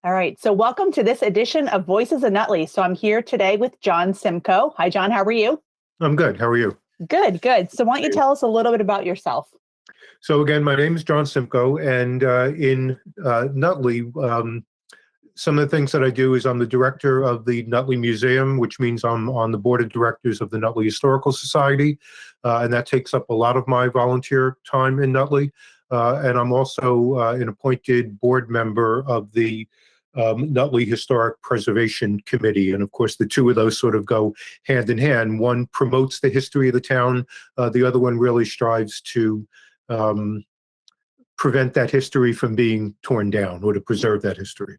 All right. So welcome to this edition of Voices of Nutley. So I'm here today with John Simko. Hi, John. How are you? I'm good. How are you? Good, good. So why don't you tell us a little bit about yourself? So again, my name is John Simko, and in Nutley, some of the things that I do is I'm the director of the Nutley Museum, which means I'm on the board of directors of the Nutley Historical Society, and that takes up a lot of my volunteer time in Nutley. And I'm also an appointed board member of the Nutley Historic Preservation Committee. And of course, the two of those sort of go hand in hand. One promotes the history of the town. The other one really strives to um, prevent that history from being torn down or to preserve that history.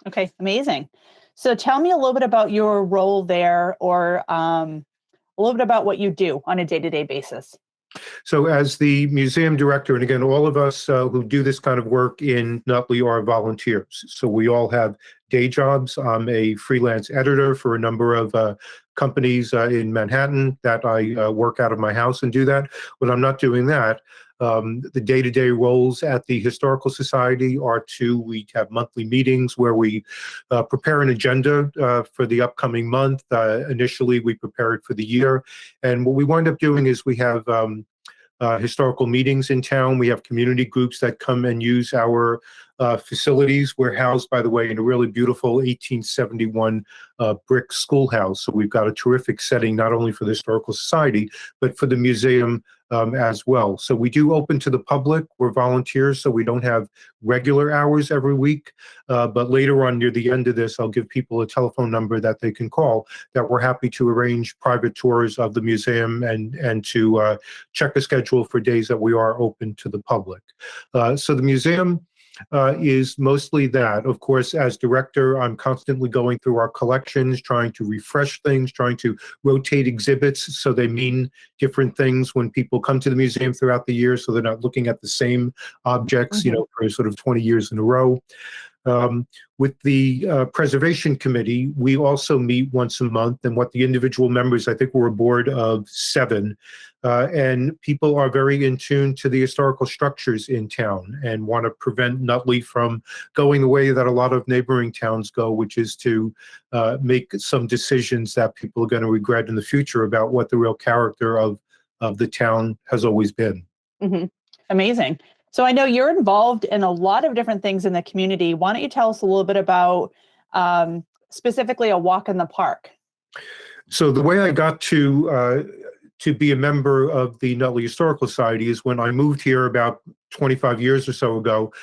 Okay, amazing. So tell me a little bit about your role there, or a little bit about what you do on a day-to-day basis. So as the museum director, and again, all of us who do this kind of work in Nutley are volunteers. So we all have day jobs. I'm a freelance editor for a number of companies in Manhattan that I work out of my house and do that. When I'm not doing that, the day-to-day roles at the Historical Society are we have monthly meetings where we prepare an agenda for the upcoming month. Initially, we prepare it for the year. And what we wind up doing is we have historical meetings in town. We have community groups that come and use our facilities. We're housed, by the way, in a really beautiful 1871 brick schoolhouse. So we've got a terrific setting, not only for the Historical Society, but for the museum as well. So we do open to the public. We're volunteers, so we don't have regular hours every week. But later on, near the end of this, I'll give people a telephone number that they can call, that we're happy to arrange private tours of the museum and to check a schedule for days that we are open to the public. So the museum is mostly that. Of course, as director, I'm constantly going through our collections, trying to refresh things, trying to rotate exhibits so they mean different things when people come to the museum throughout the year, so they're not looking at the same objects, for sort of 20 years in a row. With the Preservation Committee, we also meet once a month, and what the individual members, I think we're a board of 7, and people are very in tune to the historical structures in town and want to prevent Nutley from going the way that a lot of neighboring towns go, which is to make some decisions that people are going to regret in the future about what the real character of the town has always been. Mm-hmm. Amazing. So I know you're involved in a lot of different things in the community. Why don't you tell us a little bit about specifically a walk in the park? So the way I got to be a member of the Nutley Historical Society is when I moved here about 25 years or so ago.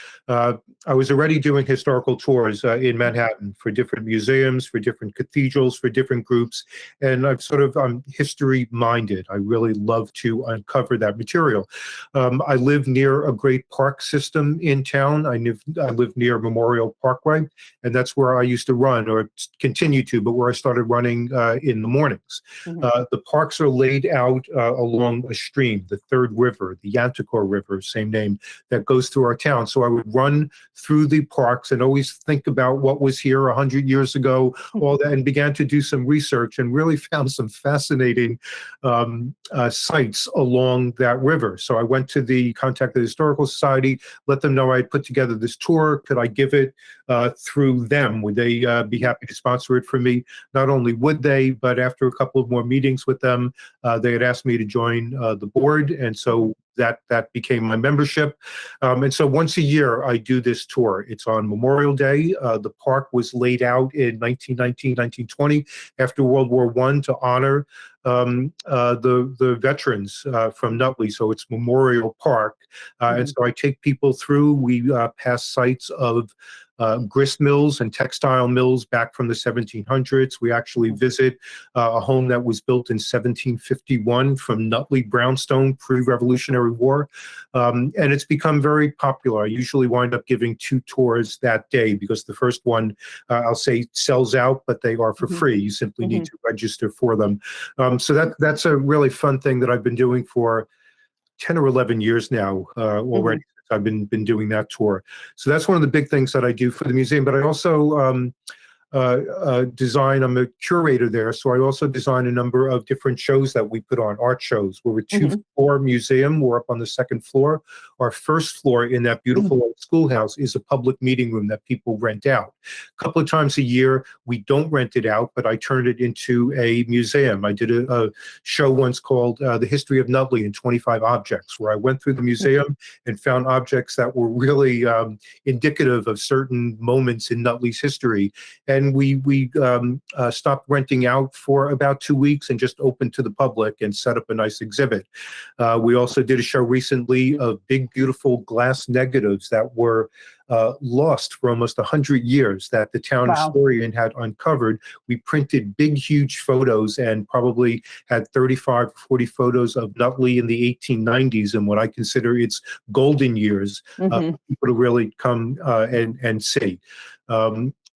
I was already doing historical tours in Manhattan for different museums, for different cathedrals, for different groups, and I'm history minded. I really love to uncover that material. I live near a great park system in town. I live near Memorial Parkway, and that's where I used to run, or continue to, but where I started running in the mornings. The parks are laid out along a stream, the Third River, the Yanticore River, same name, that goes through our town. So I would run through the parks and always think about what was here 100 years ago, all that, and began to do some research and really found some fascinating sites along that river. So I went to contact the Historical Society, let them know I had put together this tour. Could I give it through them? Would they be happy to sponsor it for me? Not only would they, but after a couple of more meetings with them, they had asked me to join the board, and so that became my membership. And so once a year, I do this tour. It's on Memorial Day. The park was laid out in 1919, 1920, after World War I, to honor the veterans from Nutley. So it's Memorial Park. And so I take people through. We pass sites of grist mills and textile mills back from the 1700s. We actually visit a home that was built in 1751 from Nutley brownstone, pre-Revolutionary War. And it's become very popular. I usually wind up giving 2 tours that day because the first one, I'll say, sells out, but they are for free. You simply need to register for them. So that's a really fun thing that I've been doing for 10 or 11 years now already. I've been doing that tour. So that's one of the big things that I do for the museum. But I also design. I'm a curator there, so I also design a number of different shows that we put on, art shows. We're a two-floor museum. We're up on the second floor. Our first floor in that beautiful old schoolhouse is a public meeting room that people rent out. A couple of times a year, we don't rent it out, but I turned it into a museum. I did a show once called The History of Nutley in 25 Objects, where I went through the museum and found objects that were really indicative of certain moments in Nutley's history. And we stopped renting out for about 2 weeks and just opened to the public and set up a nice exhibit. We also did a show recently of big, beautiful glass negatives that were lost for almost 100 years that the town historian had uncovered. We printed big, huge photos and probably had 35 or 40 photos of Nutley in the 1890s and what I consider its golden years, people to really come and see.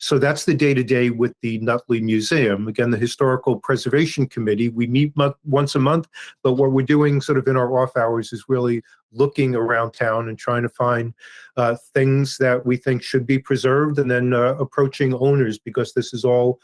So that's the day-to-day with the Nutley Museum. Again, the Historical Preservation Committee, we meet once a month, but what we're doing sort of in our off hours is really looking around town and trying to find things that we think should be preserved, and then approaching owners, because this is all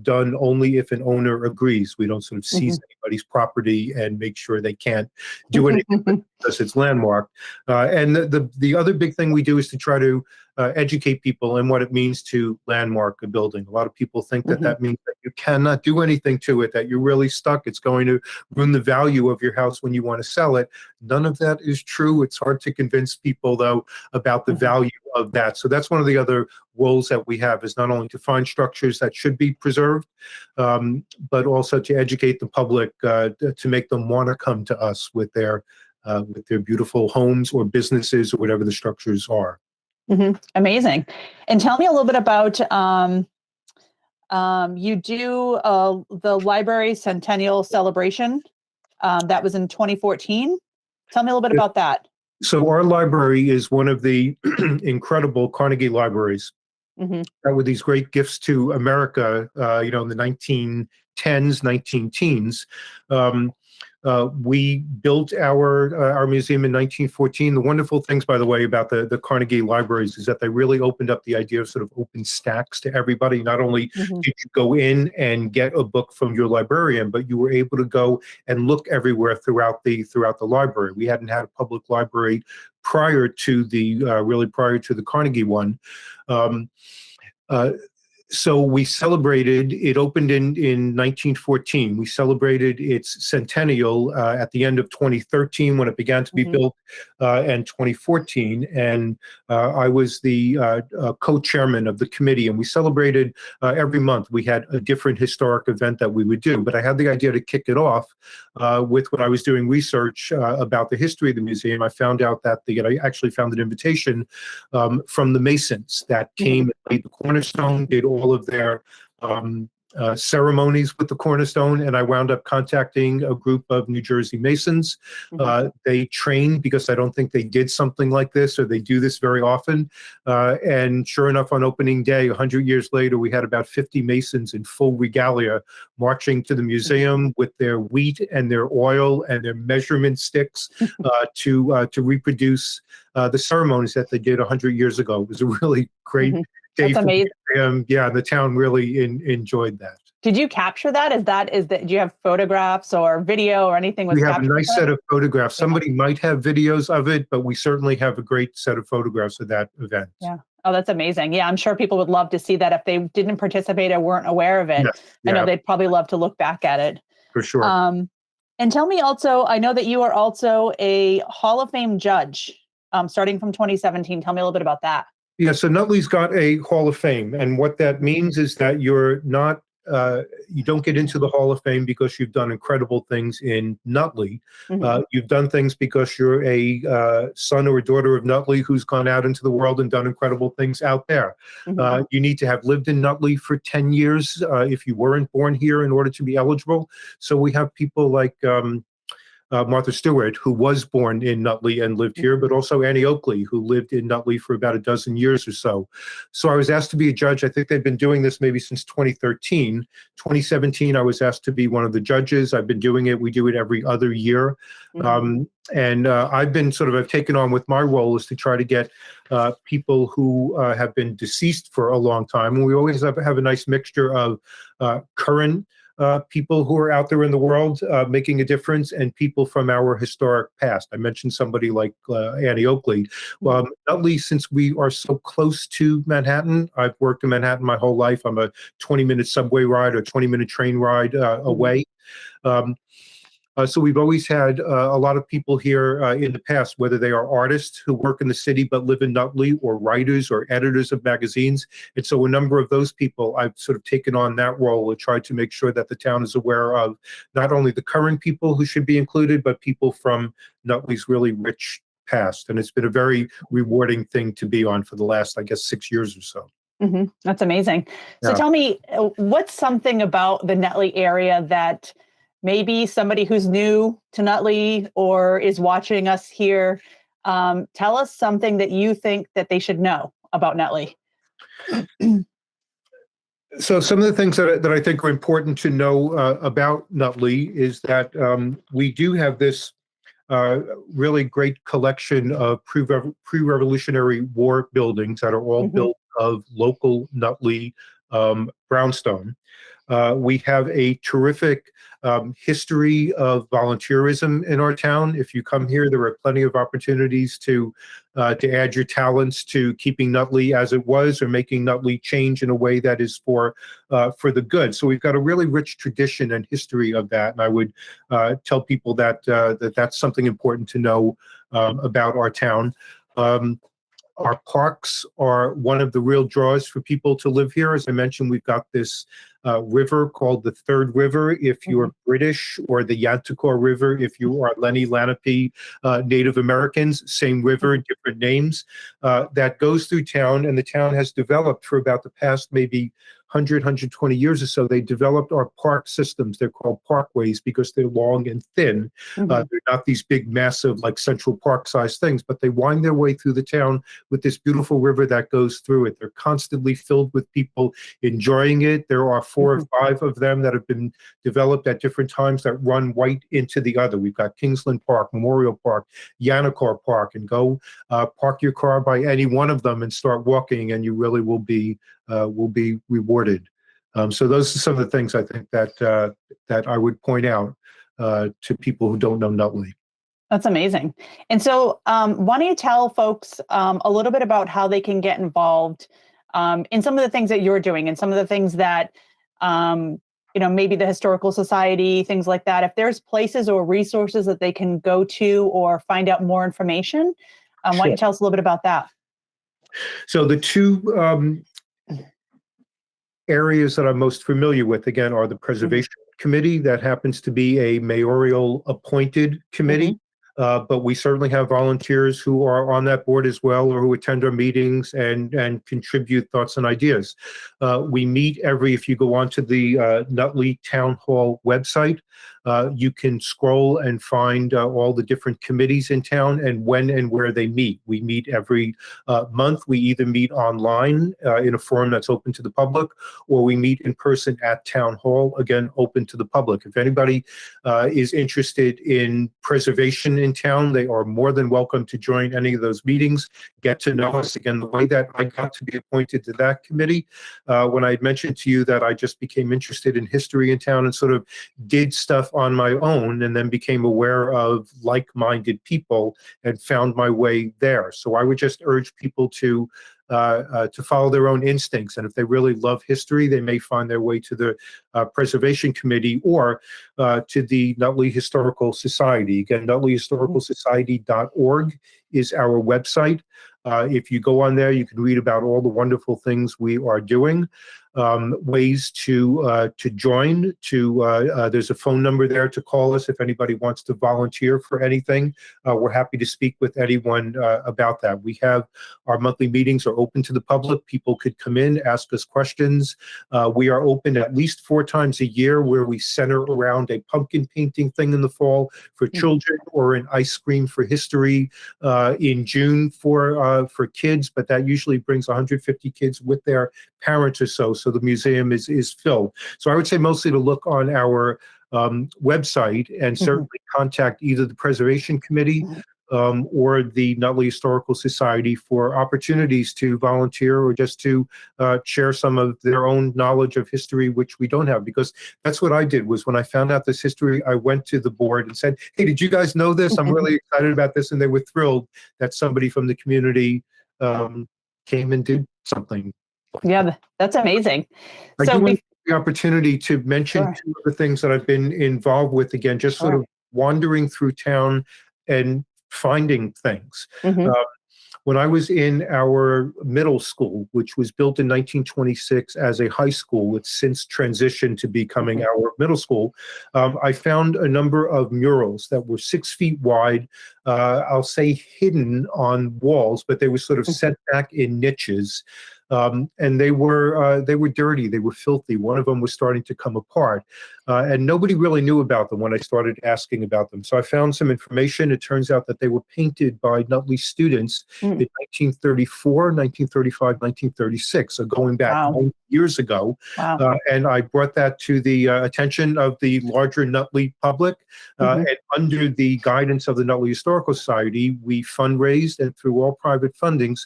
done only if an owner agrees. We don't sort of seize anybody's property and make sure they can't do anything because it's landmarked. And the other big thing we do is to try to educate people in what it means to landmark a building. A lot of people think that that means that you cannot do anything to it, that you're really stuck. It's going to ruin the value of your house when you want to sell it. None of that is true. It's hard to convince people, though, about the value of that. So that's one of the other roles that we have, is not only to find structures that should be preserved, but also to educate the public, to make them want to come to us with their beautiful homes or businesses or whatever the structures are. Amazing. And tell me a little bit about, you do the library Centennial celebration. That was in 2014. Tell me a little bit about that. So our library is one of the incredible Carnegie libraries that were these great gifts to America, in the 1910s, 19-teens. We built our museum in 1914. The wonderful things, by the way, about the Carnegie libraries is that they really opened up the idea of sort of open stacks to everybody. Not only did you go in and get a book from your librarian, but you were able to go and look everywhere throughout the library. We hadn't had a public library prior to the Carnegie one. So we celebrated, it opened in 1914. We celebrated its centennial at the end of 2013 when it began to be built, and 2014. And I was the co-chairman of the committee, and we celebrated every month. We had a different historic event that we would do. But I had the idea to kick it off with when I was doing research about the history of the museum. I found out that I actually found an invitation from the Masons that came and laid the cornerstone, did all of their ceremonies with the cornerstone, and I wound up contacting a group of New Jersey Masons. They trained, because I don't think they did something like this, or they do this very often. And sure enough, on opening day, 100 years later, we had about 50 Masons in full regalia marching to the museum with their wheat and their oil and their measurement sticks to reproduce the ceremonies that they did 100 years ago. It was a really great day. That's amazing. Yeah, the town really enjoyed that. Did you capture that? Do you have photographs or video or anything? We have a nice set of photographs. Somebody might have videos of it, but we certainly have a great set of photographs of that event. Yeah. Oh, that's amazing. Yeah, I'm sure people would love to see that if they didn't participate or weren't aware of it. Yes. I know they'd probably love to look back at it. For sure. And tell me also, I know that you are also a Hall of Fame judge, starting from 2017. Tell me a little bit about that. Yeah, so Nutley's got a Hall of Fame, and what that means is that you're not, you don't get into the Hall of Fame because you've done incredible things in Nutley. You've done things because you're a son or a daughter of Nutley who's gone out into the world and done incredible things out there. You need to have lived in Nutley for 10 years if you weren't born here in order to be eligible. So we have people like Martha Stewart, who was born in Nutley and lived here, but also Annie Oakley, who lived in Nutley for about a dozen years or so. So I was asked to be a judge. I think they've been doing this maybe since 2013. 2017, I was asked to be one of the judges. I've been doing it. We do it every other year. And I've been I've taken on with my role is to try to get people who have been deceased for a long time. And we always have a nice mixture of current people who are out there in the world making a difference, and people from our historic past. I mentioned somebody like Annie Oakley. Nutley, since we are so close to Manhattan, I've worked in Manhattan my whole life. I'm a 20-minute subway ride or 20-minute train ride away. So we've always had a lot of people here in the past, whether they are artists who work in the city but live in Nutley, or writers or editors of magazines. And so a number of those people, I've taken on that role and tried to make sure that the town is aware of not only the current people who should be included, but people from Nutley's really rich past. And it's been a very rewarding thing to be on for the last, I guess, 6 years or so. That's amazing. So Yeah. tell me, what's something about the Nutley area that maybe somebody who's new to Nutley or is watching us here, tell us something that you think that they should know about Nutley. So some of the things that I think are important to know about Nutley is that we do have this really great collection of pre-Revolutionary War buildings that are all built of local Nutley brownstone. We have a terrific history of volunteerism in our town. If you come here, there are plenty of opportunities to add your talents to keeping Nutley as it was, or making Nutley change in a way that is for the good. So we've got a really rich tradition and history of that. And I would tell people that that's something important to know about our town. Our parks are one of the real draws for people to live here. As I mentioned, we've got this river called the Third River if you're British, or the Yantakor River if you are Lenni Lenape Native Americans. Same river, different names. That goes through town, and the town has developed for about the past maybe 120 years or so. They developed our park systems. They're called parkways because they're long and thin. They're not these big, massive, like Central Park sized things, but they wind their way through the town with this beautiful river that goes through it. They're constantly filled with people enjoying it. There are 4 or 5 of them that have been developed at different times that run right into the other. We've got Kingsland Park, Memorial Park, Yantakor Park, and go park your car by any one of them and start walking, and you really will be rewarded. So those are some of the things I think that I would point out to people who don't know Nutley. That's amazing. And so why don't you tell folks a little bit about how they can get involved in some of the things that you're doing, and some of the things that, maybe the Historical Society, things like that. If there's places or resources that they can go to or find out more information, why don't you tell us a little bit about that? So the two areas that I'm most familiar with, again, are the Preservation Committee. That happens to be a mayoral appointed committee. But we certainly have volunteers who are on that board as well, or who attend our meetings and contribute thoughts and ideas. We meet if you go onto the Nutley Town Hall website, you can scroll and find all the different committees in town and when and where they meet. We meet every month. We either meet online in a forum that's open to the public, or we meet in person at Town Hall, again, open to the public. If anybody is interested in preservation in town, they are more than welcome to join any of those meetings, get to know us. Again, the way that I got to be appointed to that committee, when I had mentioned to you that I just became interested in history in town and sort of did stuff on my own, and then became aware of like-minded people and found my way there. So I would just urge people to follow their own instincts. And if they really love history, they may find their way to the Preservation Committee, or to the Nutley Historical Society. Again, nutleyhistoricalsociety.org is our website. If you go on there, you can read about all the wonderful things we are doing. ways to join. There's a phone number there to call us if anybody wants to volunteer for anything. We're happy to speak with anyone about that. We have our monthly meetings are open to the public. People could come in, ask us questions. We are open at least 4 times a year, where we center around a pumpkin painting thing in the fall for children, or an ice cream for history in June for kids. But that usually brings 150 kids with their parents or so. So the museum is filled. So I would say mostly to look on our website, and certainly contact either the Preservation Committee or the Nutley Historical Society for opportunities to volunteer, or just to share some of their own knowledge of history, which we don't have. Because that's what I did, was when I found out this history, I went to the board and said, hey, did you guys know this? I'm really excited about this. And they were thrilled that somebody from the community came and did something. Yeah, that's amazing. I So do want the opportunity to mention Sure. 2 of the things that I've been involved with, again, just sort Sure. of wandering through town and finding things. Mhm. When I was in our middle school, which was built in 1926 as a high school, it's since transitioned to becoming our middle school, I found a number of murals that were 6 feet wide, I'll say hidden on walls, but they were sort of set back in niches. And they were dirty, they were filthy. One of them was starting to come apart, and nobody really knew about them when I started asking about them. So I found some information. It turns out that they were painted by Nutley students in 1934, 1935, 1936, so going back Wow. 90 years ago. Wow. And I brought that to the attention of the larger Nutley public. And under the guidance of the Nutley Historical Society, we fundraised, and through all private fundings,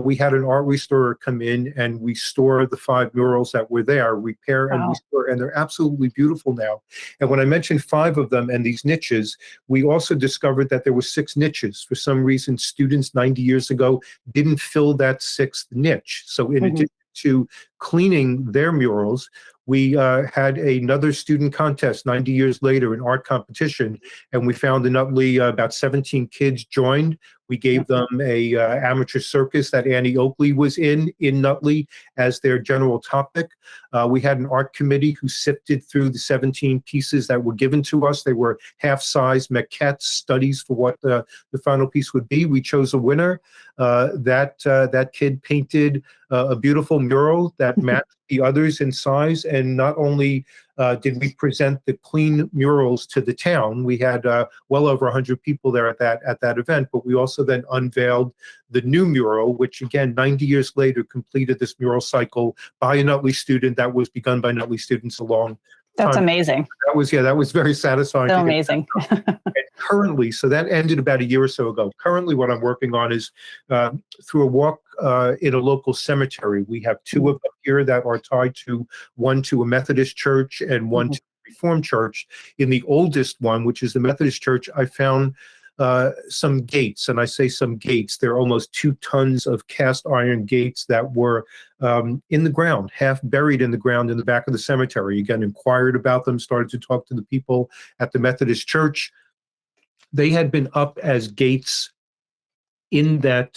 we had an art restorer come in and restore the 5 murals that were there, repair and restore, and they're absolutely beautiful now. And when I mentioned 5 of them and these niches, we also discovered that there were 6 niches. For some reason, students 90 years ago didn't fill that 6th niche. So in addition to cleaning their murals, we had another student contest 90 years later, an art competition, and we found in Nutley about 17 kids joined. We gave them a amateur circus that Annie Oakley was in Nutley as their general topic. We had an art committee who sifted through the 17 pieces that were given to us. They were half-size maquettes, studies for what the final piece would be. We chose a winner. That kid painted a beautiful mural that matched the others in size, and not only did we present the clean murals to the town, we had well over 100 people there at that event, but we also then unveiled the new mural, which again, 90 years later, completed this mural cycle by a Nutley student that was begun by Nutley students a long That's time. amazing. That was very satisfying. So to get amazing. And currently, so that ended about a year or so ago. Currently, what I'm working on is through a walk in a local cemetery. We have 2 of them here that are tied to, one to a Methodist church and one to a Reformed church. In the oldest one, which is the Methodist church, I found some gates, and I say some gates. There are almost 2 tons of cast iron gates that were in the ground, half buried in the ground in the back of the cemetery. Again, inquired about them, started to talk to the people at the Methodist church. They had been up as gates in that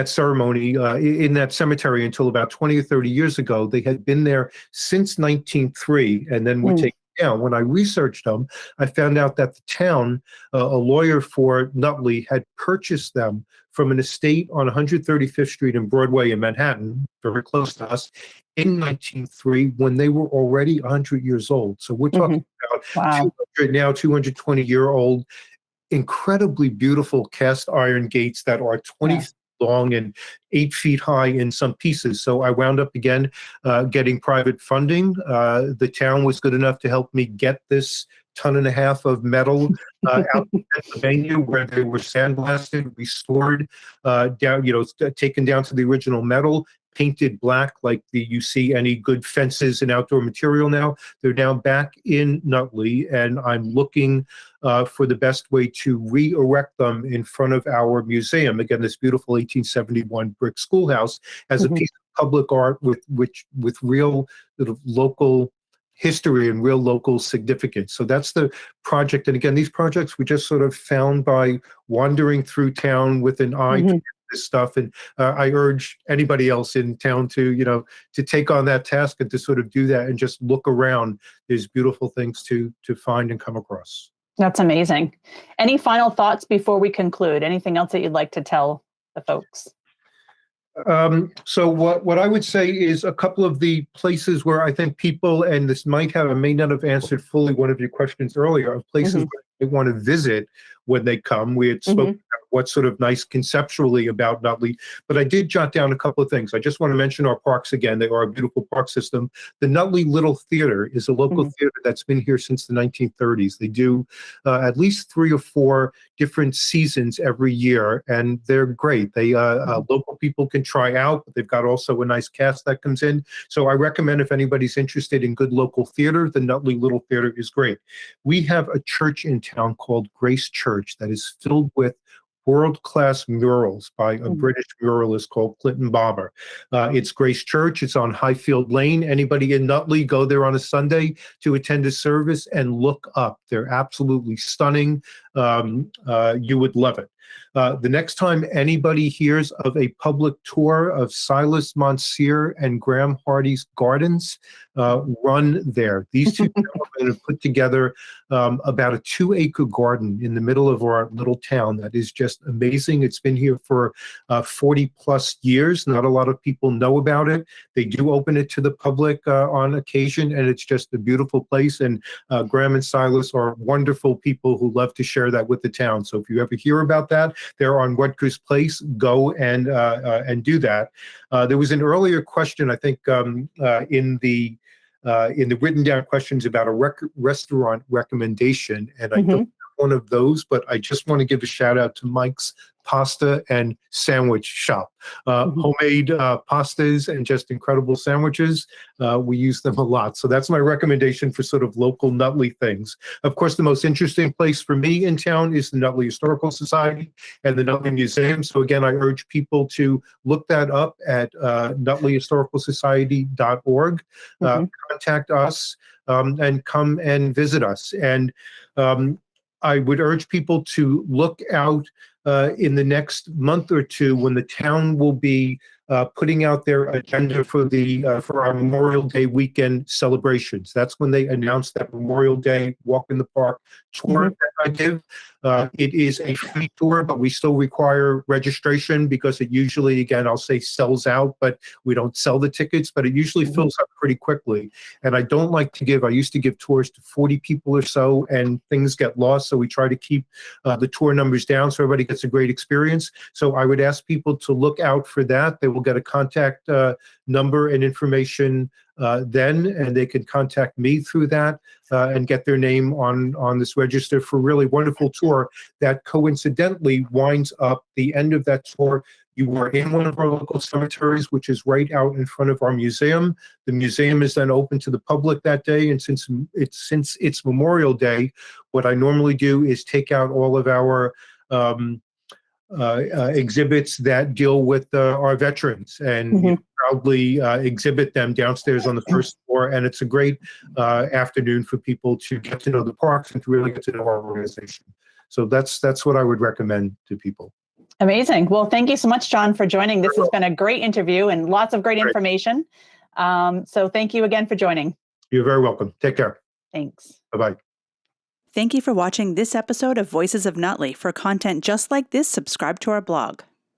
ceremony, in that cemetery, until about 20 or 30 years ago. They had been there since 1903, and then were taken down. When I researched them, I found out that the town, a lawyer for Nutley, had purchased them from an estate on 135th Street and Broadway in Manhattan, very close to us, in 1903, when they were already 100 years old. So we're talking about 220-year-old, incredibly beautiful cast iron gates that are 20 feet long and 8 feet high in some pieces. So I wound up again getting private funding. The town was good enough to help me get this 1.5 tons of metal out in Pennsylvania, where they were sandblasted, restored, down, taken down to the original metal, painted black like you see any good fences and outdoor material now. They're now back in Nutley, and I'm looking for the best way to re-erect them in front of our museum. Again, this beautiful 1871 brick schoolhouse as a piece of public art with real sort of local history and real local significance. So that's the project. And again, these projects we just sort of found by wandering through town with an eye to this stuff. And I urge anybody else in town to take on that task and to sort of do that and just look around. There's beautiful things to find and come across. That's amazing. Any final thoughts before we conclude? Anything else that you'd like to tell the folks? So what I would say is a couple of the places where I think people, and this might have, I may not have answered fully one of your questions earlier, of places where they want to visit when they come. We had spoken about what's sort of nice conceptually about Nutley, but I did jot down a couple of things. I just want to mention our parks again. They are a beautiful park system. The Nutley Little Theater is a local theater that's been here since the 1930s. They do at least 3 or 4 different seasons every year, and they're great. They local people can try out, but they've got also a nice cast that comes in. So I recommend if anybody's interested in good local theater, the Nutley Little Theater is great. We have a church in town called Grace Church that is filled with world-class murals by a British muralist called Clinton Bomber. It's Grace Church. It's on Highfield Lane. Anybody in Nutley, go there on a Sunday to attend a service and look up. They're absolutely stunning. You would love it. The next time anybody hears of a public tour of Silas Monsieur and Graham Hardy's gardens, run there. These two gentlemen have put together about a 2-acre garden in the middle of our little town that is just amazing. It's been here for 40 plus years. Not a lot of people know about it. They do open it to the public on occasion, and it's just a beautiful place. And Graham and Silas are wonderful people who love to share that with the town. So if you ever hear about that, they're on Rutgers Place. Go and do that. There was an earlier question, I think, in the written down questions about a restaurant recommendation, and I don't have one of those, but I just want to give a shout out to Mike's Pasta and Sandwich Shop. Homemade pastas and just incredible sandwiches. We use them a lot. So that's my recommendation for sort of local Nutley things. Of course, the most interesting place for me in town is the Nutley Historical Society and the Nutley Museum. So again, I urge people to look that up at nutleyhistoricalsociety.org. Contact us and come and visit us. And I would urge people to look out in the next month or two when the town will be putting out their agenda for our Memorial Day weekend celebrations. That's when they announce that Memorial Day Walk in the Park tour that I give. It is a free tour, but we still require registration because it usually, again, I'll say sells out, but we don't sell the tickets, but it usually fills up pretty quickly. And I don't like to I used to give tours to 40 people or so, and things get lost. So we try to keep the tour numbers down so everybody gets a great experience. So I would ask people to look out for that. They will get a contact number and information then, and they can contact me through that and get their name on this register for a really wonderful tour that coincidentally winds up the end of that tour. You are in one of our local cemeteries, which is right out in front of our museum. The museum is then open to the public that day, and since it's Memorial Day, what I normally do is take out all of our exhibits that deal with our veterans and proudly exhibit them downstairs on the first floor. And it's a great afternoon for people to get to know the parks and to really get to know our organization. So that's what I would recommend to people. Amazing. Well, thank you so much, John, for joining. This has been a great interview and lots of great information. So thank you again for joining. You're very welcome. Take care. Thanks. Bye-bye. Thank you for watching this episode of Voices of Nutley. For content just like this, subscribe to our blog.